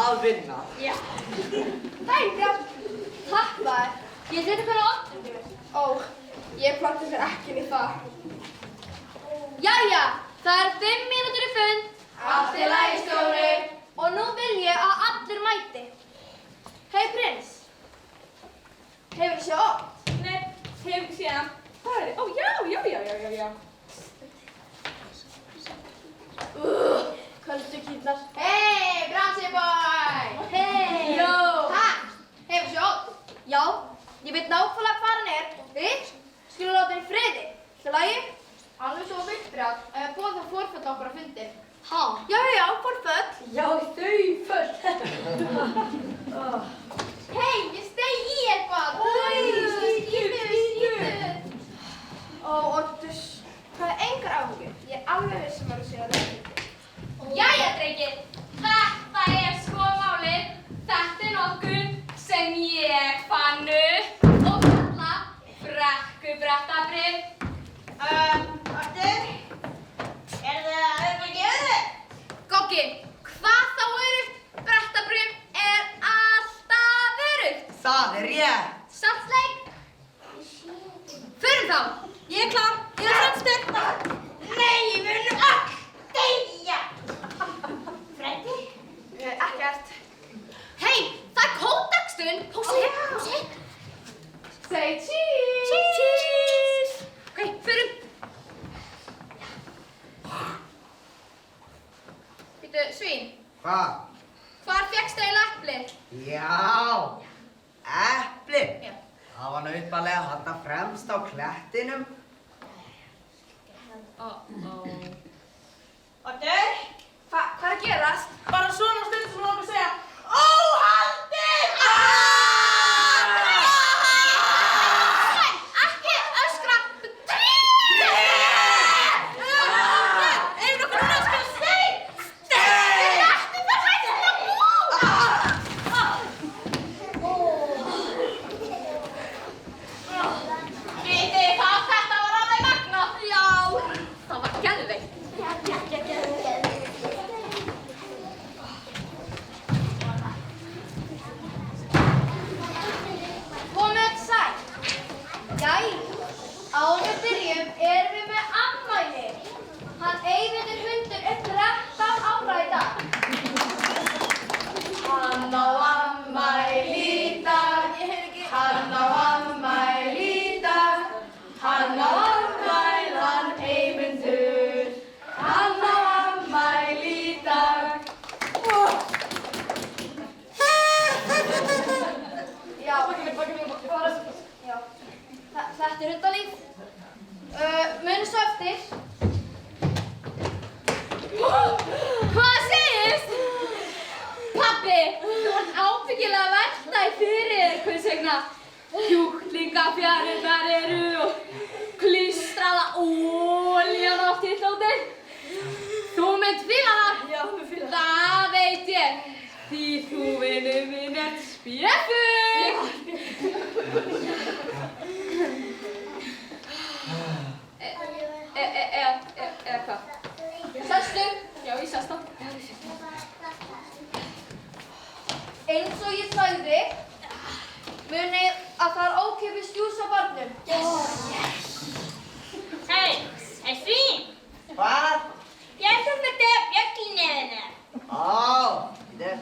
að vinna. Já. Dæmi. Takk maður. Ég þetta hvernig oft? Ó, ég platti þér ekki við það. Jæja, það er 5 mínútur í fund. Allt í lagi, stjóri. Og nú vil ég að allir mæti. Hei, prins. Hefur þú séð oft? Nei, hefur ekki séð hann. Hvað er þið? Ó, já. Köldu kýtlar. Hei, Bransi boy! Hei! Jó! Hæ? Hefur þú séð oft? Já, ég veit nákvæmlega hvað hann er. Við skulum láta hann í friði. Til lagi? Alveg svo viðbrjátt að búa það forföll okkur að fundi. Ha? Já, forföll. Já, þau föll. Hei, ég steg í eitthvað. Skítu. Ó, Ortus, hvað er engar áhugur? Ég er alveg vissum að þú séu að það er fundi. Jæja, drengir. Þetta er sko málið. Þetta er nokkuð sem ég fann upp og kalla brekkubrettabrif. Artur, er það öðru? Goggi, hvað þá brettabrif er alltaf örugt. Það er rétt. Saltleik? Förum þá. Ég er klár, ég er fremstur. Nei, við erum öll deyja. Freddi? Ekkert. Hei, það er kódagstund. Hósi. Say cheese. Cheese. Ok, förum. Býtu, svín. Hvað? Hvar fékkstu eiginlega eplið? Já, epli. Já. Það var nautbarlega þarna fremst á klettinum. Artur, Hvað er að gerast? bara svona stund sem langar að segja óhaldið! Ekki öskra. Eigum nokkuð núna að skilja steik? Vitið hvað þetta var alveg magnað? Já, það var geðveikt. Komið öll sæl. Jæja, áður við byrjum erum við með afmæli. Hann Eyvindur hundur er 13 ára í dag. Hann á afmæli í dag. Hann á afmæli í dag. Hann á afmæli hann Eyvindur. Hann á afmæli í dag. Já, já. Þetta er hundalíf. Munið svo eftir. Hvað segist? Pabbi, þú ert ábyggilega að velta í fyrir þér hvers vegna kjúklingafjarirnar eru og klístraða olían á tittlótið. Þú mynd fíla það? Já, við fíla Það veit ég, því þú vinur minn er spjeffug. Eða hvað? Sestu. Já, ég sest það. Eins og ég sagði, munið að það er ókeypis djús á barnum. Hei, svín! Hvað? Ég ætla að þetta bjöllinu þinni. Ó, þetta.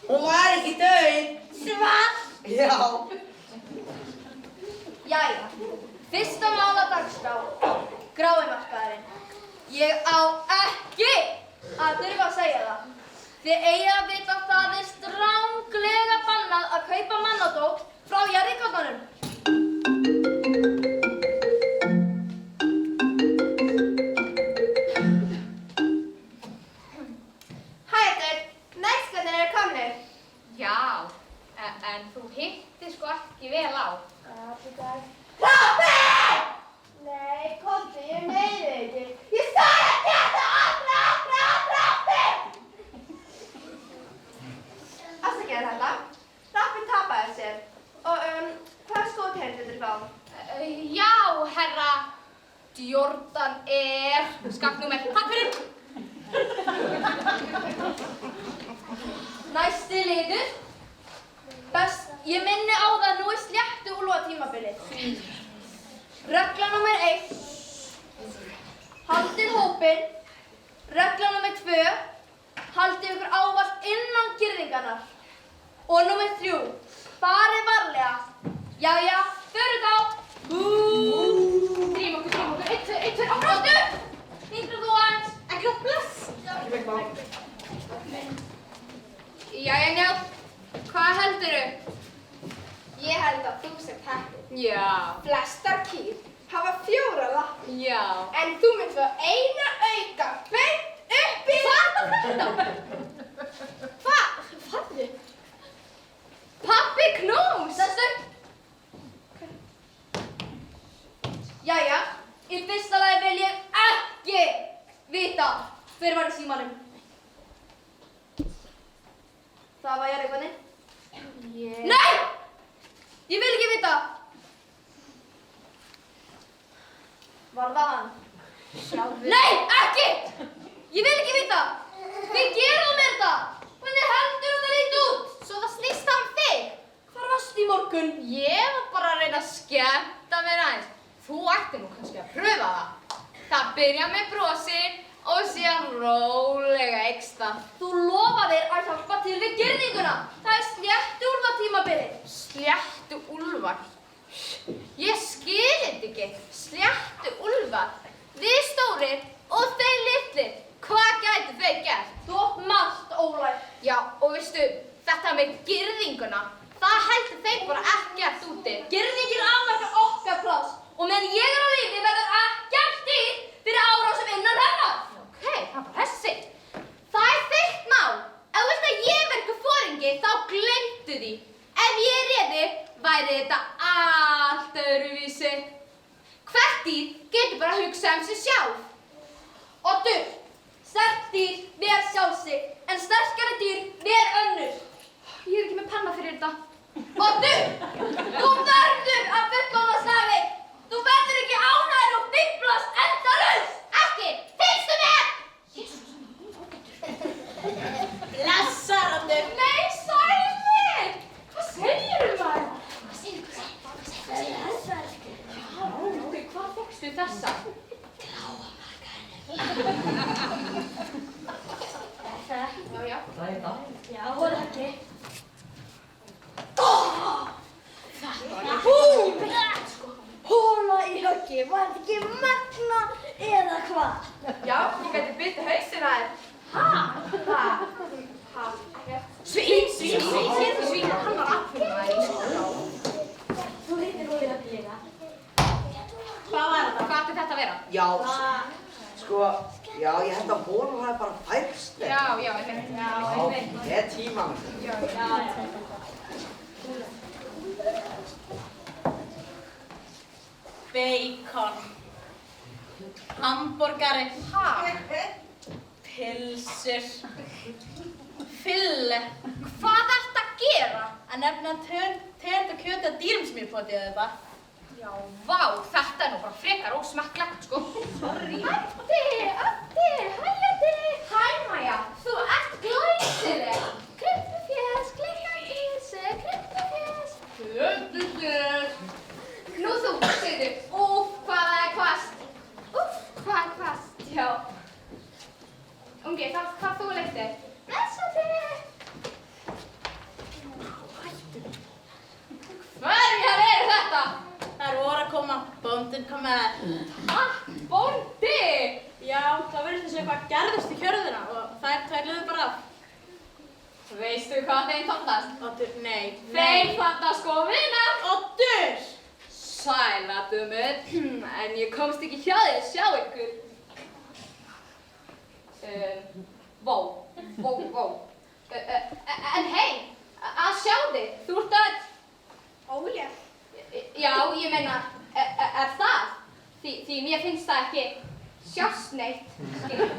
Hún var ekki dauð. Svart! Já. Jæja, fyrsta mál á dagskrá, gráimarkaðurinn. Ég á ekki að þurfa að segja það. Þið eigið að vita að það er stranglega bannað að kaupa mannadóp frá jarðíkornunum. Hættir, næskarnir eru komnir. Já, en þú hittir sko ekki vel á. Rápi! Nei, komdu, ég meina ekki. Ég sagði ekki að það Rápi! Afsakið þetta. Rápi tapaði sér. Og hvað skótegund vildur þú fá? Já, herra Jordan er skaknúmer. Takk fyrir. Næsti liður. Ég minni á það nú sléttu úlfatímabili. Regla númer 1. Haldið hópinn. Regla númer 2. Haldið ykkur ávallt innan girðingarnar. Og númer 3. Farið varlega. Jæja, förum þá. Drým okkur. 1, 2, Áttu! Hindra þú aðeins. Ekki á bless. Ekki vekk má. Jæja, Njáll. Hvað heldurðu? Ég held að þú sért heppin. Já. Flestar kýr hafa 4 lappir. Já. En þú mynd fá eina auka beint upp í... Hvað var þetta? Hvað? Farðu? Pabbi knús! Sestu. Jæja, í fyrsta lagi vil ég ekki vita hver var í símanum. Það var Jarðarkvæðin. Nei! Ég vil ekki vita. Var það hann? Sjálfur. Nei, ekki! Ég vil ekki vita. Þið gerðu mér þetta. Hvernig heldur þetta lítið út? Svo það snýst það þig. Hvar varstu í morgun? Ég var bara að reyna að skemmta mér aðeins. Þú ætti nú kannski að pröfa það. Það byrja með brosi og síðan rólega eykst það. Þú lofaðir að hjálpa til við girðinguna. Það er sléttu úlfatímabili. Sléttu úlfar. Ég skil þetta ekki. Sléttu úlfar. Við stórir og þeir litlir. Hvað gætu þeir gert? Þú átt margt, Ólæg. Já, og veistu, þetta með girðinguna, það heldur þeir bara ekkert úti. Girðingin afmarkar okkar pláss og meðan ég er á lífi verður ekkert til fyrir árásum innan hennar. Ok, það er bara þessi. Það er þitt mál. Ef þú vilt að ég verði foringi, þá gleymdu því. Ef ég réði, væri þetta allt öðruvísi. Hvert dýr getur bara að hugsa sig sjálf. Oddur, sterkt dýr ver sjálf sig, en sterkari dýr ver önnur. Ég er ekki með penna fyrir þetta. Oddur, þú verður að fullkomna slagið. Þú verður ekki ánægður og fimblast endalaust. Ekki, fylgstu með! Blessar, Oddur. Nei, Sæmi! Hvað segirðu maður? Ok, hvað fékkstu þessa? Já. Ræta. Já, var ekki. Hóla í höggi, var þetta ekki magna eða hvað? Já, ég gæti bitið hausinn að þér. Ha? Svín, hann var atvinnumaður í skóla. Þú heitir Hóla í höggi líka. Hvað var þetta? Hvað átti þetta að vera? Já, sko, já, ég held að honum hafi bara færst þér. Já, ég veit. Það er tíman. Bacon, hamborgari, pilsur, fylle. Hvað ertu að gera? Að nefna tegund og kjöt af dýrum sem ég potið þetta. Já, vá, þetta er nú bara frekar ósmekklegt, sko. Sorry. Addi, hæ Addi. Hæ Maja, þú ert glæsileg. Kryddufjæs, klikkakísi, kryddufjæs. Kryddufjæs. Nú þú, segðu, úff, hvað það er hvasst. Úff, hvað er hvasst, já. Ungi, hvað þú leiktir? Blessaði. Hverjar eru þetta? Það voru að koma, bóndinn kom með. Bóndi! Já, það verður þess að eitthvað gerðist í hjörðina og þær tvæluðu bara af. Veistu hvað þeim fannast? Oddur, nei. Þeim fannast sko vinna! Oddur! Sæladumur, en ég komst ekki hjá því að sjá ykkur. Vó. En hei, að sjá þig, þú ert að... Ólega. Já, ég meina, er það? Því mér finnst það ekki sjást neitt, skilur.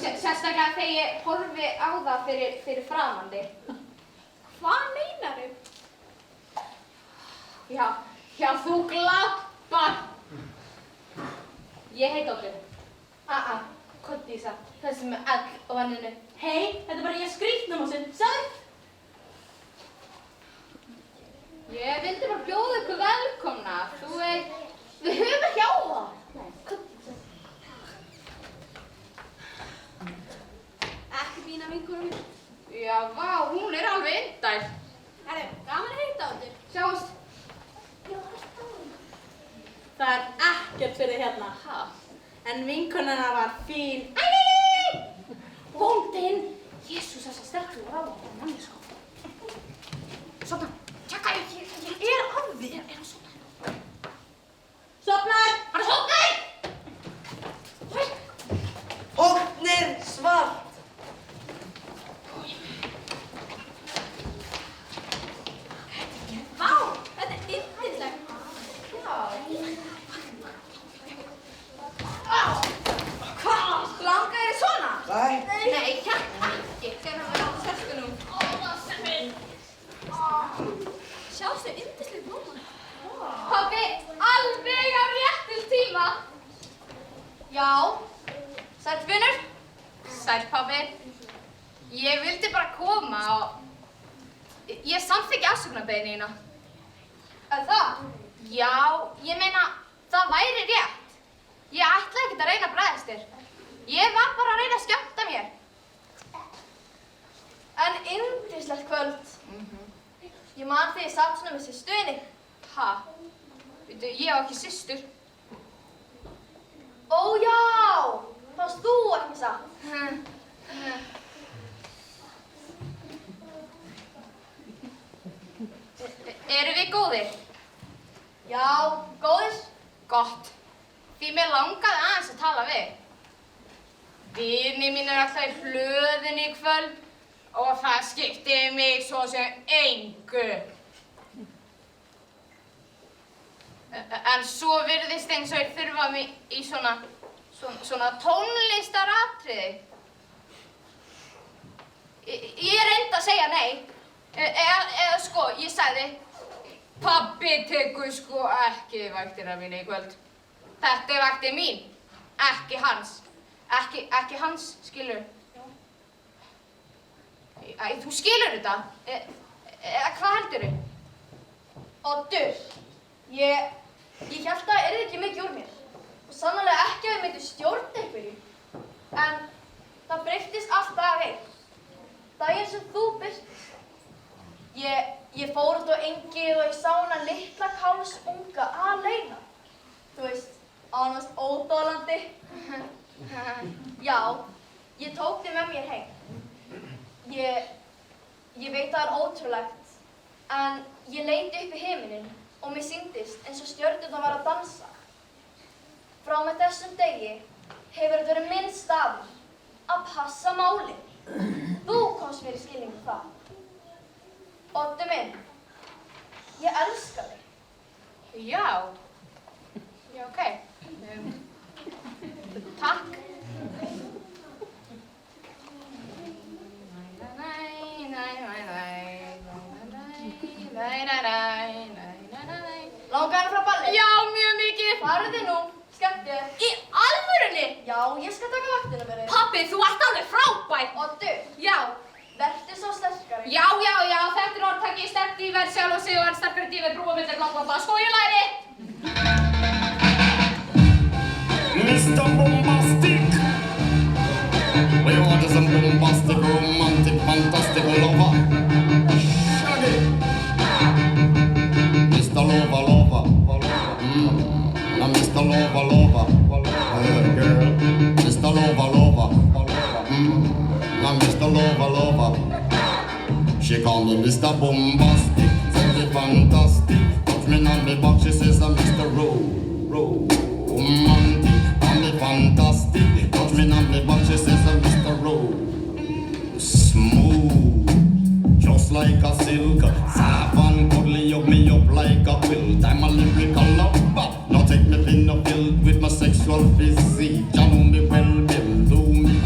Sérstaklega þegar ég horfi á það fyrir framan þig. Hvað meinaru? Já, þú glappar. Ég heit Oddur. Koddísa, þessi með egg og vanninu. Hei, þetta er bara ég skrýtnum á sinn. Sjáðu Já, vá, hún alveg indæl. Herru, gaman að hitta á þig. Sjáumst. Það ekkert fyrir hérna. Ha? En vinkonuna var fín. Æ! Bóndinn! Jésús, þessa stelpu var alveg manni sko. Sofna, tjekka, ég er að því. Er hann sofnaður? Sofnaður! Hann er sofnaður! Hornir svart. Vá, þetta er yndislegt. Hvað? Langar þér svona? Nei. Nei, hérna ekki. Þegar hann var á sestunum. Sjástu yndislegt blóma? Pabbi, alveg á réttum tíma. Já, sæll vinur. Sæll, pabbi. Ég vildi bara koma og ég samþykki afsökunarbeiðni þína. Er það? Já, ég meina, það væri rétt. Ég ætla ekkert að reyna að bregðast þér. Ég var bara að reyna að skemmta mér. En yndislegt kvöld. Ég man þegar ég satt svona með systurðinni. Ha? Veitu, ég á ekki systur. Ó já, það varst þú ekki satt. Eru við góðir? Já, góðir. Gott. Því mér langaði aðeins að tala við. Vinir mínir er alltaf í hlöðunni í kvöld og það skipti mig svo sem engu. En svo virðist eins og ég þurfa mig í svona tónlistaratriði. Ég reyndi að segja nei. Eða sko, ég sagði pabbi tekur sko ekki vaktina mína í kvöld. Þetta er vaktin mín, ekki hans. Ekki hans, skilur. Æ, þú skilur þetta? Eða hvað heldurðu? Oddur, ég hélt að það yrði ekki mikið úr mér. Og sannarlega ekki að ég myndi stjórna einhverju. En það breyttist alltaf af einn. Daginn sem þú birtist. Ég fór út á engið og ég sá hana litla kálsunga aleina. Þú veist, ánast óþolandi. Já, ég tók þig með mér heim. Ég veit það er ótrúlegt, en ég leit upp í himininn og mér sýndist eins og stjörnurnar var að dansa. Frá með þessum degi hefur þetta verið minn staður að passa málin. Þú komst mér í skilningu það. Oddur minn, ég elska þig. Já, ok. Takk. Langar frá balli? Já, mjög mikið. Farðu þig nú, skemmtu þér. Í alvörunni? Já, ég skal taka vaktina með þig. Pabbi, þú ert alveg frábær. Oddur, Já. vertu svo sterkari. Já, þetta er orðtaki sterkt í verð sjálf og sig og er sterkari dífið brúa millir bla sko ég læri. Mr. Bombastic, we order some bombastic, romantic, fantastic lover. Shaggy, Mr. Lover, now Mr. Lover, girl, Mr. Lover, now Mr. Lover. She call me Mr. Bombastic, tell me fantastic. Touch me on me back, she says I'm Mr. Romantic. Fantastic, touch me on me back, she says I'm Mr. Smooth, just like a silk. Soft and cuddly, hug me up like a quilt. I'm a lyrical lover, now take me thin or filled with my sexual physique. You know me well, do me,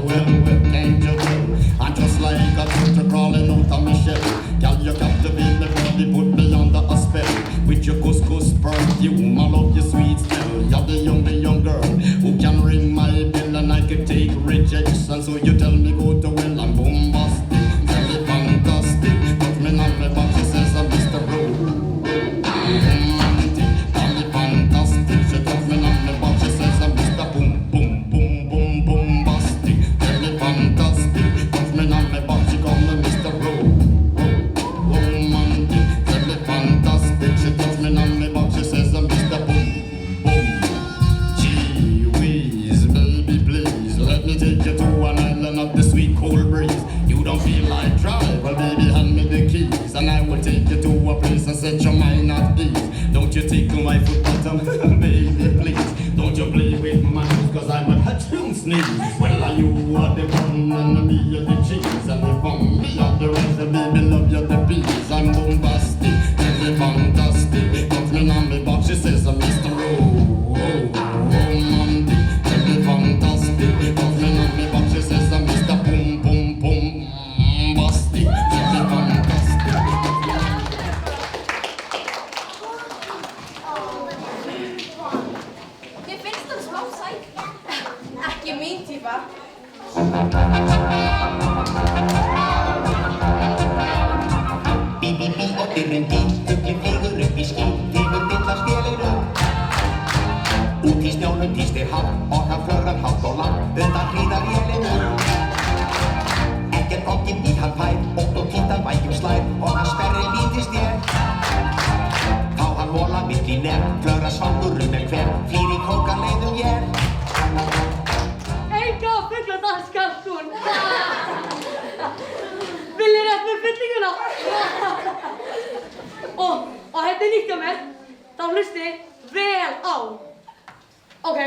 well, can't you tell? I'm just like a turtle crawling out of my shell. Girl, you captivate me, body, put me under a spell. With your couscous perfume, I love your sweet smell. You're the young girl who can ring my bell, and I can take rejection. So you tell me go to well, I'm bombastic, tell me fantastic. Touch me on my back, she says I'm Mr. Romantic, tell me fantastic. She touch me on my back, she says I'm Mr. Bombastic, tell me fantastic. Touch me on my back. the recipe, me love you the peas. I'm bombastic, tell me fantastic. Touch me on me back, she says I'm Mr. Romantic. Tell me fantastic, touch me on me back, she says I'm Mr. Boom Boom Bombastic. Tell me fantastic. Mér finnst hann smá sæk. Ekki mín típa. Bí, bí, bí og dyrrin bí, fuglinn flýgur upp í ský, tímur villast vélinu. Út í snjónum tístir hátt og hann flögrar hátt og langt undan hríðar vélinu. Ekkert okkinn í hann fær, ótt og títan vækjum slær og hann sperrir lítið stér. Þá hann vola mitt í nefn, flögrar svangurum með hver, flýr í krókan leiðum ér. Enga fugladagskastún. Viljið rétt með fyllinguna? Og þetta er nýtt hjá mér. Þá hlustið vel á. Ok.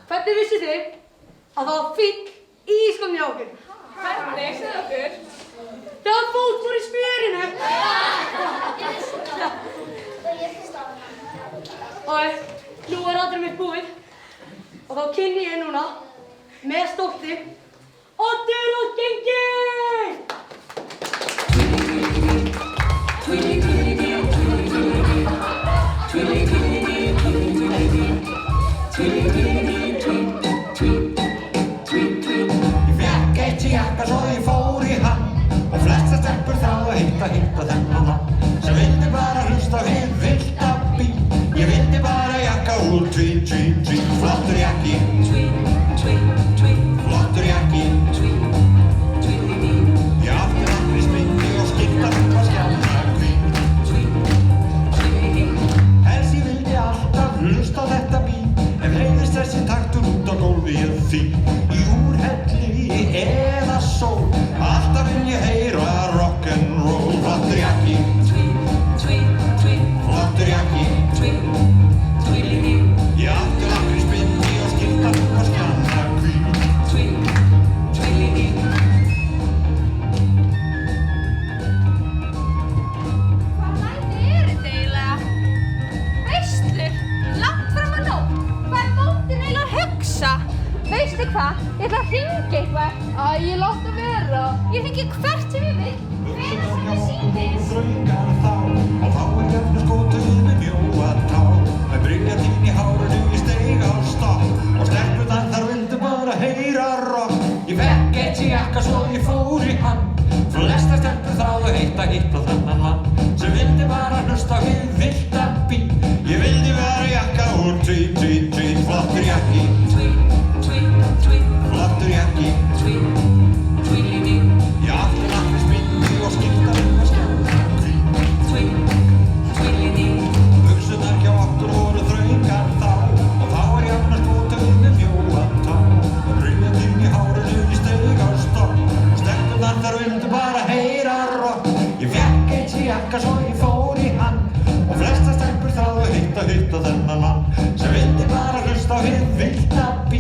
Hvernig vissið þið að það var fínn í ísskónum hjá okkur? Hvernig, segðu okkur. Þegar fót fór í smjörinu. Og nú er aðrið mitt búið. Og þá kynni ég núna með stolti Oddur og Gengi! Ég fékk eitt jakka svo ég fór í hann og flestar stelpur þráðu að hitta þennan mann sem vildi bara hlusta á hinn villta bí. Ég vildi bara jakka úr tweet, tweet, tweet, flottur jakki, flottur jakki. Ég átti nokkri spindi og skipta var skjálfa hvít. Helst ég vildi alltaf hlusta á þetta bí ef leiðist þessi taktur út á gólfi ég því. Í úrhelli eða sól, alltaf vil ég heyra rock'n'roll. Flottur jakki, flottur jakki. Ég átti nokkri spindi og skipta var skjálfa hvít. Hvað læti er þetta eiginlega? Veislur, langt fram á nótt. Hvað er mótin eiginlega að hugsa? Veistu hvað? Ég ætla að hringja eitthvað. Ég láta vera. Ég hringi hvert sem ég vil. Hvenær sem ég sýnist. Þröngar þá og þá er gefnu skotuð með mjóa tá. Með bryggjartín í hárinu ég steig á stopp og stelpurnar þar vildu bara heyra rock. Ég fekk eitt jakka svo ég fór í hann. Flestar stelpur þráðu að hitta þennan mann sem vildi bara hlusta á hinn villta bí. Ég vildi vera jakka úr tweet, tweet, tweet, flottur jakki, flottur jakki. Ég átti nokkri spindi og skipta var skjálfa hvít. Buxurnar hjá okkur voru þröngar þá og þá er jafnar skotuð með mjóa tá. Bryggjartín í hárinu ég steig á stopp og stelpurnar þar vildu bara heyra rock. Ég fékk eitt jakka svo ég fór í hann og flestar stelpur þráðu að hitta þennan mann sem vildi bara hlusta á hinn villta bí.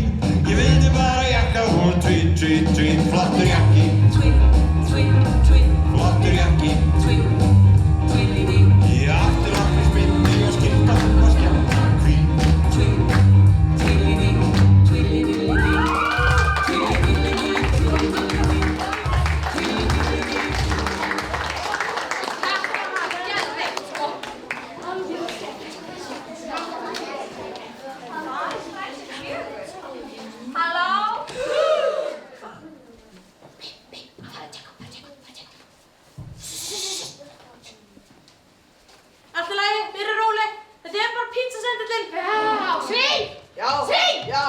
Ég vildi bara jakka úr tweet, tweet, tweet, flottur jakki, flottur jakki. Ég átti nokkri spindi og skipta var skjálfa hvít. Halló? Allt í lagi, við erum róleg. Þetta er bara pizzasendillinn. Já, Svein! Já, Svein! já.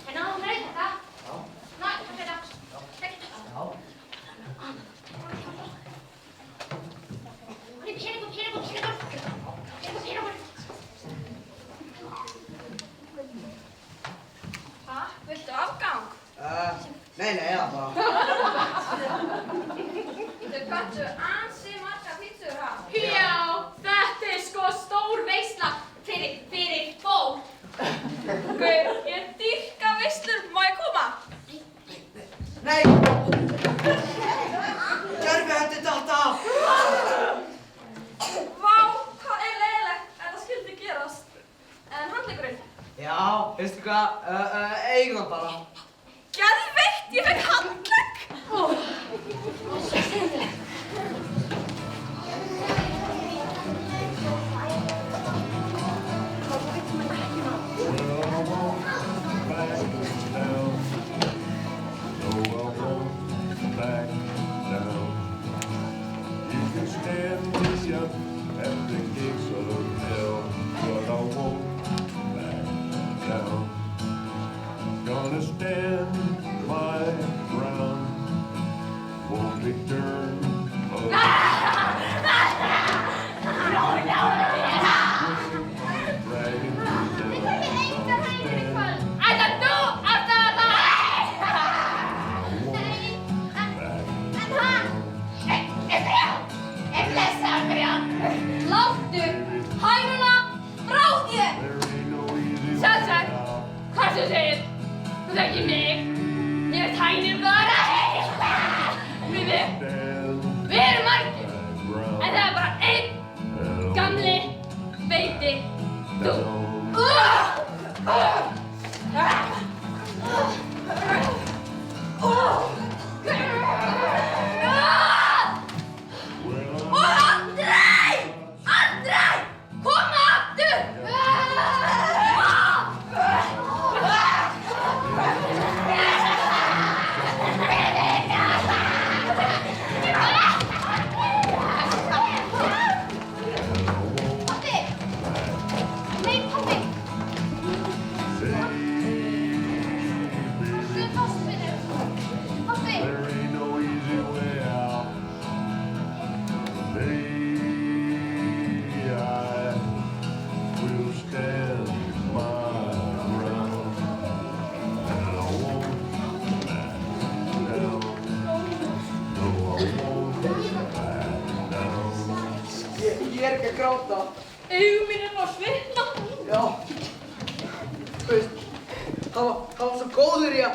En náðum við reyna þetta? Já. Næ, hvað er þetta? Já. Peningur. Hæ, viltu afgang? Nei, það bara. Þau pöntu ansi marga pizzur á. Já, þetta er sko stór veisla fyrir fólk. Guð, ég dýrka veislur, má ég koma? Nei! Gervihendi datt af! Vá, hvað leiðilegt að það skyldi gerast. En handleggurinn? Já, veistu hvað, eigum það bara. Geðveikt, ég fekk handlegg! Gonna stand my ground, won't be turned Láttu hænuna frá þér! Sæt, hvað þú segir? Þú þekkir mig. Ég hænir bara. Við erum margir. En það bara einn gamli, feiti, þú. Aldrei! Koma aftur! Pabbi! Nei, pabbi! Þú fórst minni. Pabbi! There ain't no easy way out. I will stand my ground, and I won't back down. No, I won't back down. Ég er ekki að gráta. Augun mín er nú að svitna. Já. Þú veist, hann var svo góður í að...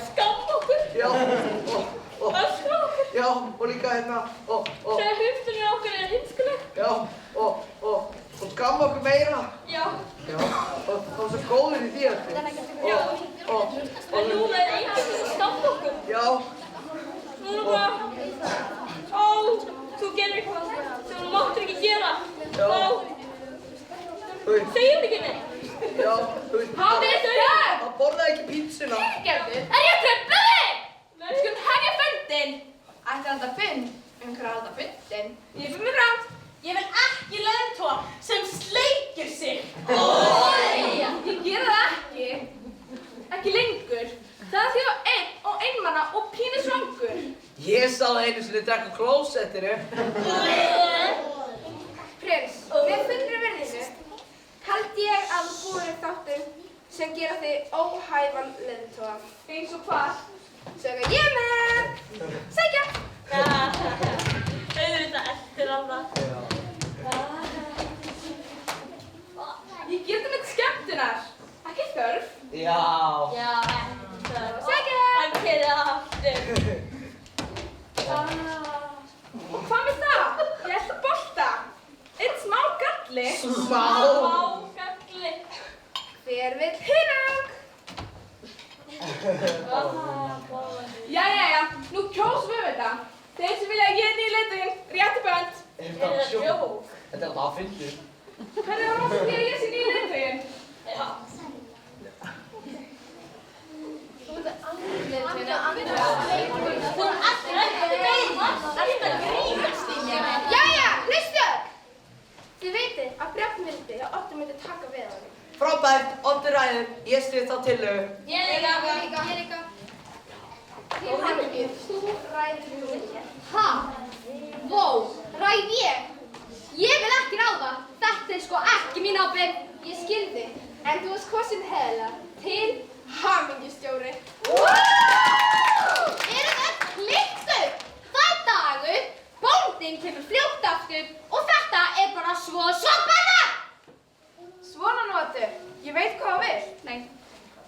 Skamm okkur. Já, Öskra okkur. já, og líka hérna, Segja hlustunni okkar er heimskuleg. já, og skamma okkur meira. Já. Já, og hann var svo góður í því eftir. Já. Og, En núna er enginn sem skamm okkur. já, Núna bara... Ó, þú gerir eitthvað sem þú máttir ekki gera. Já. Ó, þú veist, segir ekki neitt. já, þú veist, Hafið þau! hann borðaði ekki pítsuna. Gerður, er ég að tröfla þig? Við skulum hefja fundinn. Ætti að halda fund? Hvað er að halda fundinn? Ég fyrir mig fram. Ég vil ekki leiðtoga sem sleikir sig. Ég gera það ekki. Ekki lengur. Það er því að einn og einmana og pínu svangur. Ég sá það einu sinni drekka klósettinu. Prins, með fullri virðingu held ég að þú búir í þáttum sem gera þig óhæfan leiðtoga. Eins og hvað? Sögja ég með! Sækja! Auðvitað eftir annað. Ég ger þetta með skemmtunar. Ekki þörf. Já. Já, ekki þörf. Sækja! Ekki aftur. Og hvað með það? Ég ætla bolta. Einn smá galli. Smá? Smá galli. Hver vill hinang? Jæja, nú kjósum við þetta. Þeir sem vilja að ég er nýja leiðtoginn, rétti bönd. Er þetta sjók? Þetta er alltaf að fyndu. Hvernig var það að ég sé nýja leiðtoginn? Já. Þú ert aldrei grínast í mér. Jæja, hlustu! Þið vitið að Bjarnhildi og Oddur myndi taka við á því. Frábært, Oddur ræður, ég styð þá tillögu. Ég líka. Til hamingju, þú ræður nú mér. Ha? Vó, ræð ég? Ég vil ekki ráða. Þetta er sko ekki mín ábyrgð. Ég skil þig, en þú varst kosin heiðlega. Til hamingjustjóri. Eru þið klikkuð? Það er dagur, bóndinn kemur fljótt aftur og þetta er bara svo soppanna! Svona nú, Oddur. Ég veit hvað þú vilt. Nei.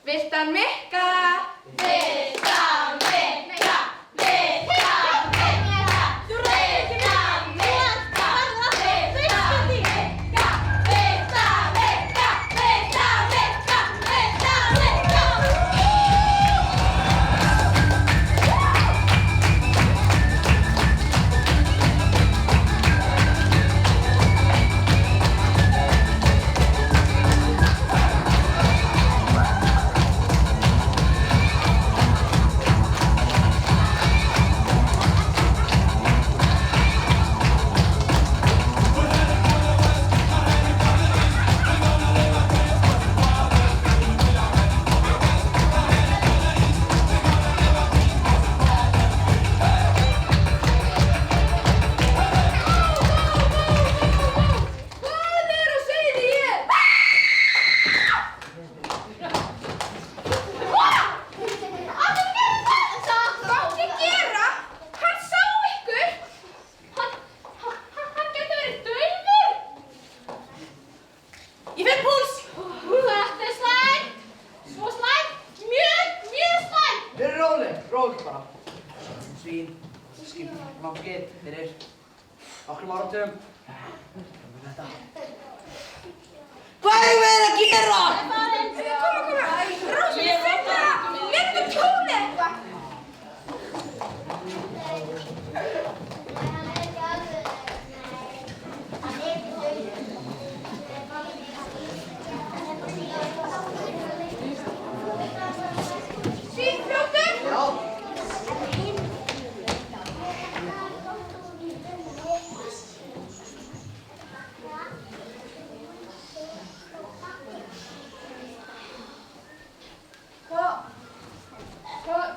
Vilt hann mikka? Vilt hann mikka? Róleg bara. Svín, skipnaskið fyrir nokkrum áratugum. Þetta. Hvað eigum við að gera? Koma. Rósa, ég finn það. Léttu kjólið eitthvað. Svínfljótur? Já.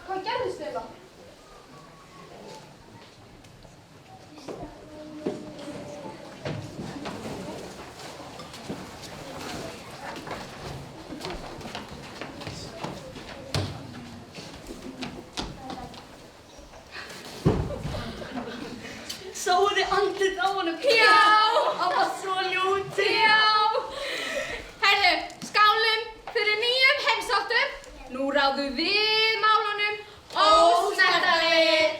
Hvað gerðist þér það? Sáuð þið andlit á honum? Já! Hann var svo ljótur. Já! Herðu, skálum fyrir nýjum heimsáttum. Nú ráðum við málunum ósnertanlegir.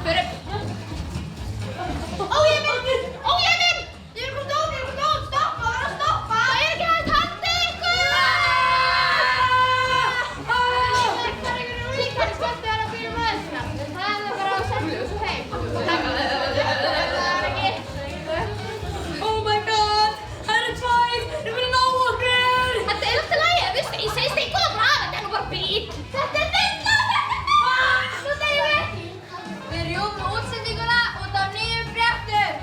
Fyrir... Ó, ég minn! Ég er komið út, stoppa, það er að stoppa. Það er ekki hægt haldið ykkur! Það er einhverjum líkvæmst skvöldu að byrja með þessuna. Það er bara að senda þessu heim. Það er ekki. Oh my god! Það eru tvær! Þið verður ná okkur! Þetta er alltaf lagi, veistu, ég segist ekki koma af, þetta er nú bara bíl. Þetta er vinna! Svo þegar við. Við rjúfum útsendinguna út af nýjum fréttum.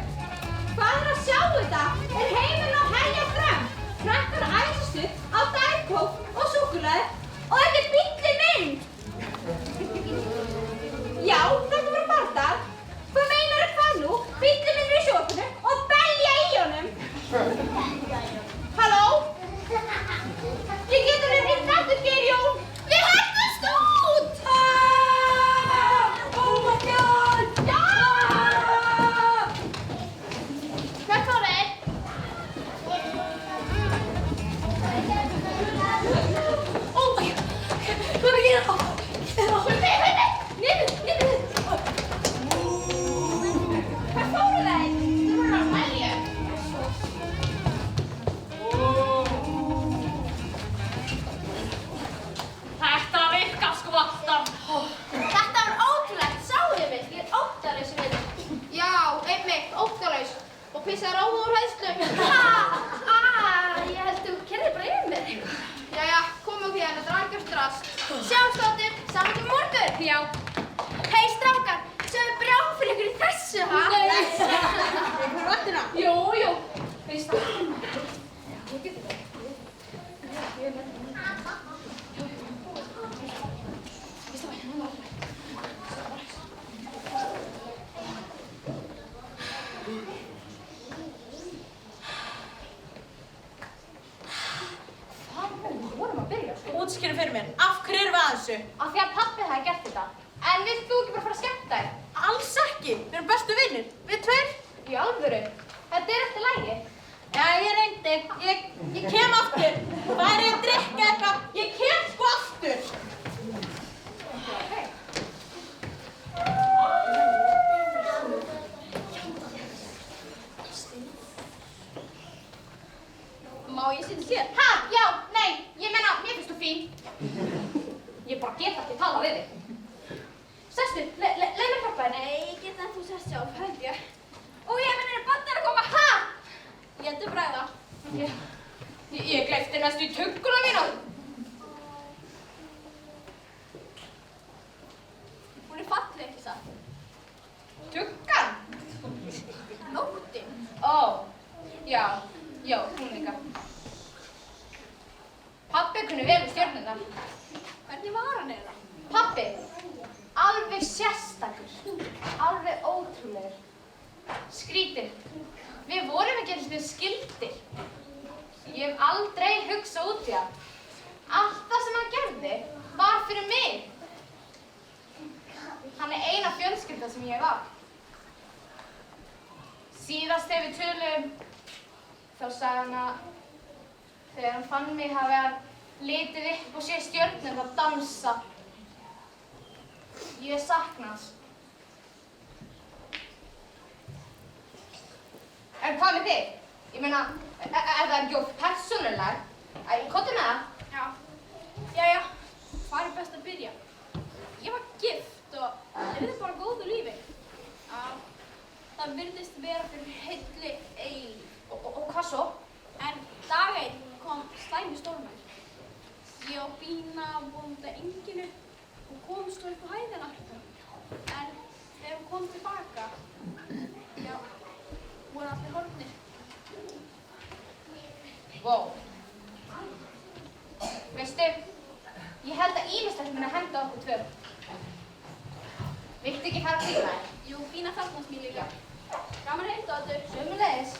Hvað er að sjá þetta? Er heiminn að hægja fram? Krakkar æsistu á dækók og súkkulaði og þetta er bíllinn minn! Já, þetta var barndar. Hvað meinar hvað nú? Bíllinn minn er í sjópinu og belja í honum. Halló? Ég getur þér hitt aftur, Geirjón. Við hættumst út! Oh my god! Já! Hvert fóru þeir? Oh my god! Hvað er að gera þá? Niður! Hvað fóru þeir? Þú voru að mælja. Þetta virkar sko alltaf. Þetta var ótrúlegt, sáuðu mig, ég er óttalaus við þetta. Já, einmitt, óttalaus. Og pissaði ráðu úr hæðslu. Ég held þú kerðir bara yfir mér eitthvað. Jæja, komum okkur hérna, þetta er algjört drast. Sjáumstáttur, saman til morgun. Já. Hei strákar, séu brjál fyrir ykkur í þessu, ha? Einhver vatnina? Jú. Veist það? Útskýru fyrir mér, af hverju erum við að þessu? Af því að pabbi hafi gert þetta. En vilt þú ekki bara fara að skemmta þér? Alls ekki, við erum bestu vinir, við tveir. Í alvöru? Þetta er eftir lægi. Já, ég reyndi, ég kem aftur. Það er að drikka eitthvað, ég kem sko aftur. Má ég sitja sér? Ha? Já, nei, ég meina, mér finnst þú fín. Ég bara get ekki tala við þig. Sestu, leið mér hjálpa þér. Nei, geta þú sest sjálf, held ég. Og ég meina, barnið er að koma. Ha? Ég heldur bræða. Ég gleypti næstu í tugguna mína. Hún er falleg, ekki satt? Tuggan? Nóttin. Ó, já, hún líka. Pabbi kunni vel við stjörnurnar. Hvernig var hann eða? Pabbi, alveg sérstakur, alveg ótrúlegur. Skrítið, við vorum ekki eins og skildir. Ég hef aldrei hugsað út í það. Allt það sem hann gerði var fyrir mig. Hann er eina fjölskylda sem ég var. Síðast þegar við töluðum, þá sagði hann að þegar hann fann mig hafi hann litið upp og séð stjörnurnar dansa. Ég sakna hans. En hvað með þig? Ég meina, það ekki of persónuleg? Komdu með það. Já. Jæja, hvar er best að byrja? Ég var gift og lifði bara góðu lífi. Það virðist vera fyrir heilli eilífð. Og hvað svo? En dag einn kom slæmi stormur. Ég og Bína vorum út af enginu og komst upp á hæðina. En þegar hún kom tilbaka, já, voru allir horfnir. Vó. Veistu, ég held að ýmislegt muni henda okkur tvö. Viltu ekki fara að hvíla þér? Jú, Bína þarfnast mér líka. Gaman að heimta þetta. Sömuleiðis.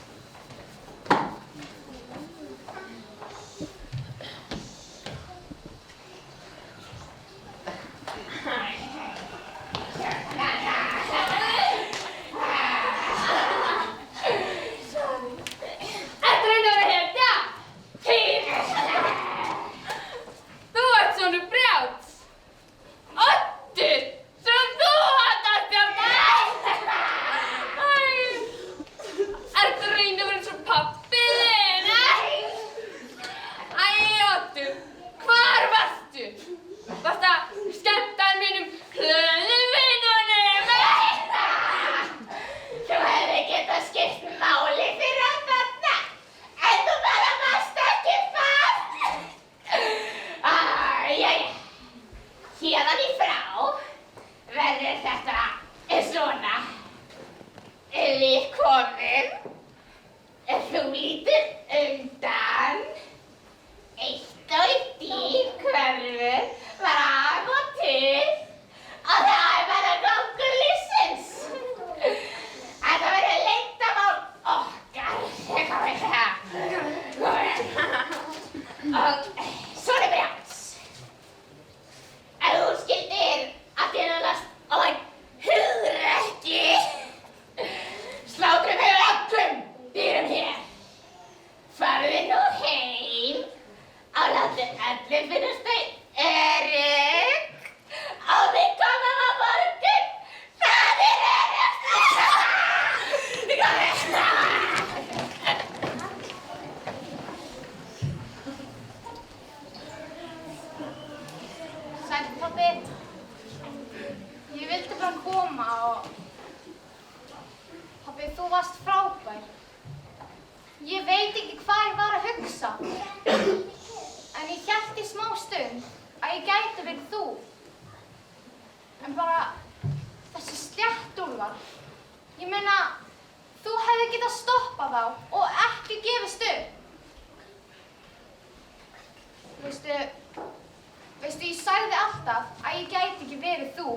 Veistu, ég sagði alltaf að ég gæti ekki verið þú.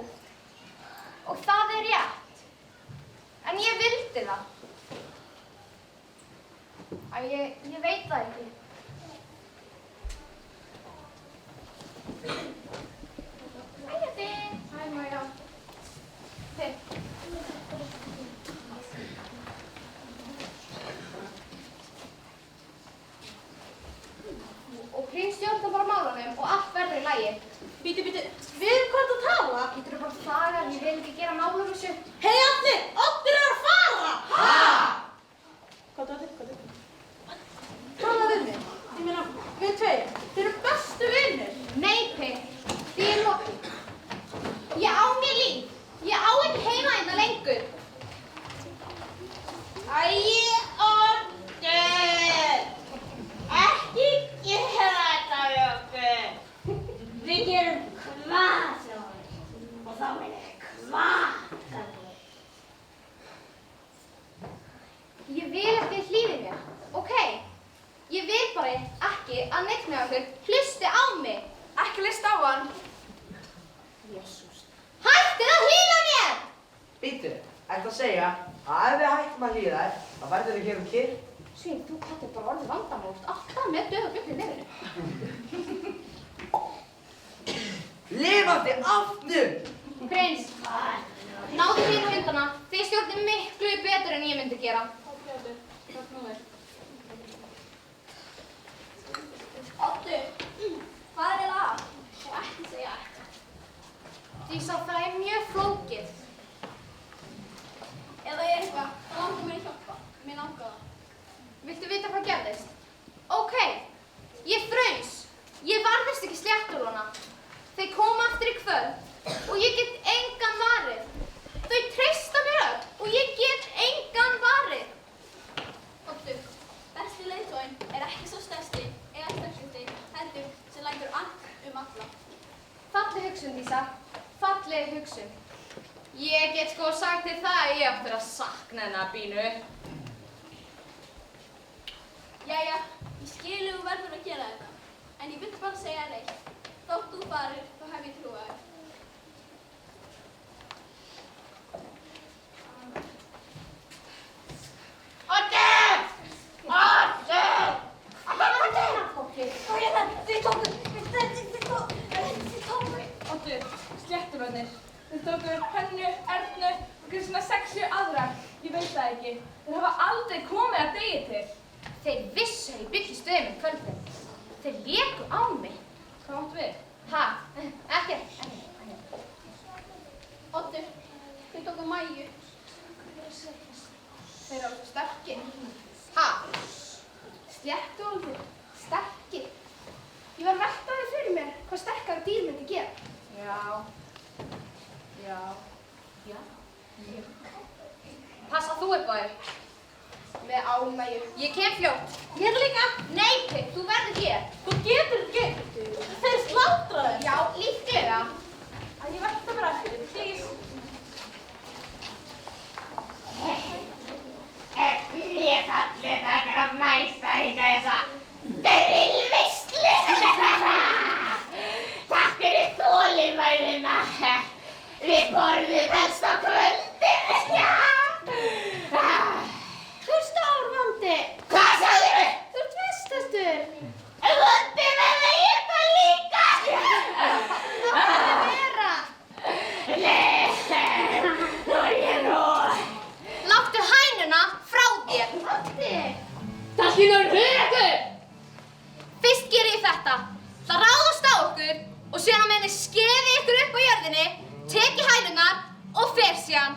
Og það er rétt. En ég vildi það. Ég veit það ekki. Hæ, þið. Hæ, Maja. Þið. Og prins stjórnar bara málanum og allt verður í lagi. Bíddu, við hvað ertu að tala? Geturðu bara þagað, ég vil ekki gera mál úr þessu. Hei allir, Oddur er að fara! Ha? Hvað er þetta? Tala við mig. Ég meina, við tveir, þeir eru bestu vinir. Nei, Pip, því er lokið. Ég á mér líf. Ég á ekki heima hérna lengur. Æi, Oddur! Ekki gera þetta við okkur. Við gerum hvað sem við og þá meina hvað sem við. Ég vil ekki hlýði mér, ok? Ég vil bara ekki að neitt með okkur hlusti á mig. Ekki lista á hann. Jésús. Hættið að hlýða mér! Bíddu, ertu að segja að ef við hættum að hlýða þér, þá verður við hér kyrr? Svín, þú kattir bara orðið vandamál, alltaf með döða bjöfni í nefninu. Lifandi aftur! Prins, náðu þín á hundana. Þið stjórnir miklu betur en ég myndi gera. Oddur, Hvað er eiginlega að? Og ekki segja ekki. Dísa, það er mjög flókið. Eða er eitthvað, það langar mér að hjálpa. Mér langar það. Viltu vita hvað gerðist? Ok, ég fraus. Ég varðist ekki sléttúluna. Þeir koma aftur í kvöld og ég get engan varið. Þau treysta mér öll og ég get engan varið. Oddur, besti leiðtoginn er ekki svo stærsti eða sterkasti, heldur sem lætur allt alla. Falleg hugsun, Dísa. Falleg hugsun. Ég get sko sagt þér það að ég eftir að sakna hennar Bínu. Jæja, ég skil þú verður að gera þetta, en ég vil bara segja þér eitt. Þótt þú farir, þá hef ég trúið þér. Oddur! Oddur! Oddur, slétturvörnir. Þeir tóku Hönnu, Ernu og Kristína 6 aðrar. Ég veit það ekki. Þeir hafa aldrei komið að degi til. Þeir vissu að ég byggi stöðum í kvöldin. Þeir léku á mig. Hvað áttu við? Ha? Ekkert. Oddur, þeir tóku Mæju. Þeir eru alveg sterkir. Ha? Sléttuálfur? Sterkir? Ég var að velta því fyrir mér hvað sterkara dýr myndi gera. Já. Passa þú upp á þér. Með ánægju. Ég kem fljótt. Ég líka. Nei, Pip, þú verður hér. Þú getur ekki. Þeir slátra þér. Já, líklega. Að ég velta bara eftir þér, please. Ég kalli þetta mæstæringa þessa drillveislu. Takk fyrir þolinmæðina. Við borðum helst á kvöldin. Þú ert stórvandi. Hvað sagðirðu? Þú ert vestastur. Vondi með það ég það líka. Það verður vera. Nei, nú er ég nú. Láttu hænuna frá þér. Oddi. Það skilur ykkur. Fyrst geri ég þetta. Það ráðast á okkur og síðan á meðan skefi ykkur upp á jörðinni, teki hænunar og fer síðan.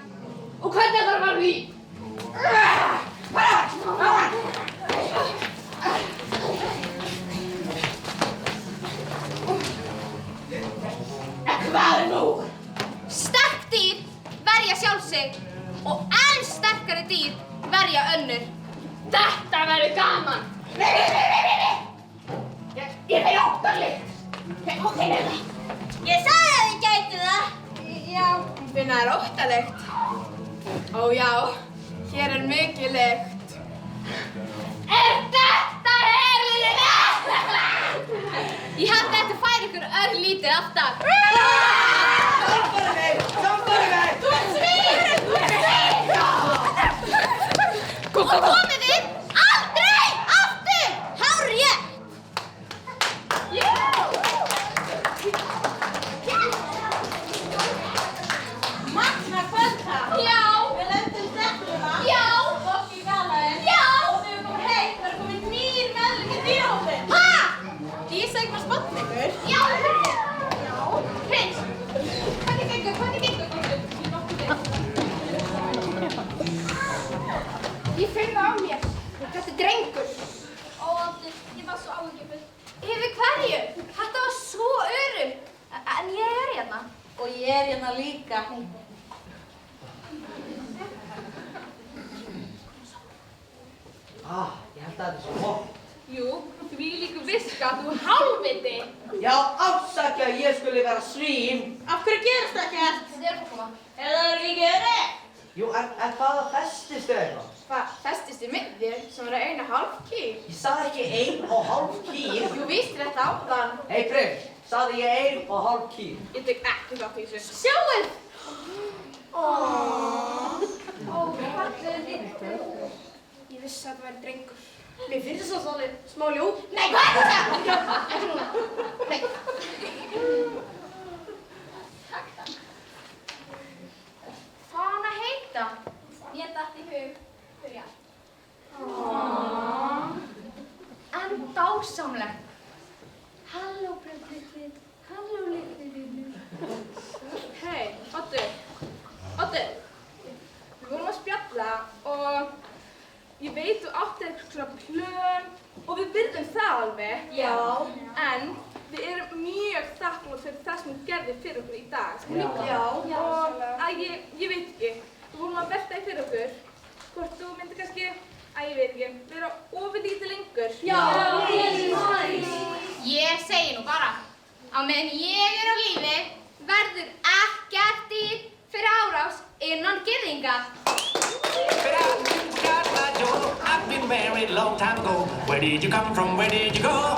Og hvernig ætlarðu að fara því? Hvað nú? Sterk dýr verja sjálf sig og enn sterkari dýr verja önnur. Þetta verður gaman! Nei! Ég fæ óttarlykt! Ok, nefna. Ég sagði að þið gætu það. Já, hún finna þér óttalegt. Ó já, hér er mikið lykt. Þetta herliðina! Ég held að þetta færi ykkur örlítið aftar. Hjálpaðu mig! Hjálpaðu mig! Þú ert svín! Þú ert svín! Og komið þið aldrei aftur! Hárrétt! Magna kvölda. Já! Við lendum stelpuna. Já! Fólk í galaðin. Já! Og þegar við komum heim, það er komin nýr meðlum í dýrahópinn. Ha? Dísa eignast barn ykkur. Já! Já! Prins! Hvernig gengur? Ég finn það á mér. Þetta er drengur. Ó, Oddur, ég var svo áhyggjufull. Yfir hverju? Þetta var svo öruggt. En ég er hérna. Og ég er hérna líka. Ég held að þetta er svo vont. Jú, því líku viska, þú hálfviti. Já, afsakja að ég skuli vera svín. Af hverju gerist það ekkert? Þið erum að koma. Eða það er ekki rétt. Jú, en hvaða festist þau eitthvað? Hvað, festist í miðjur sem eru 1,5 kíl? Ég sagði ekki 1,5 kíl. Jú, víst þetta áðan. Hey, Prins, sagði ég 1,5 kíl. Ég tek ekki þátt í þessu. Sjáuð! Ó, fallegur litur. Ég vissi að það væri drengur. Mér finnst það svo svolítið smá ljú. Nei, hvað er þetta? Ekki núna. Nei. Hvað á hann að heita? Mér datt í hug, byrja. En dásamlegt. Halló, Bryndur. fyrir okkur í dag, sko Já. líka. Já. Og að ég veit ekki, við vorum að velta því fyrir okkur, hvort þú myndir kannski, ég veit ekki, vera ofurlítið lengur. Já. Ég segi nú bara, á meðan ég er á lífi, verður ekkert dýr fyrir árás innan girðinga. I've been married long time ago. Where did you come from? Where did you go?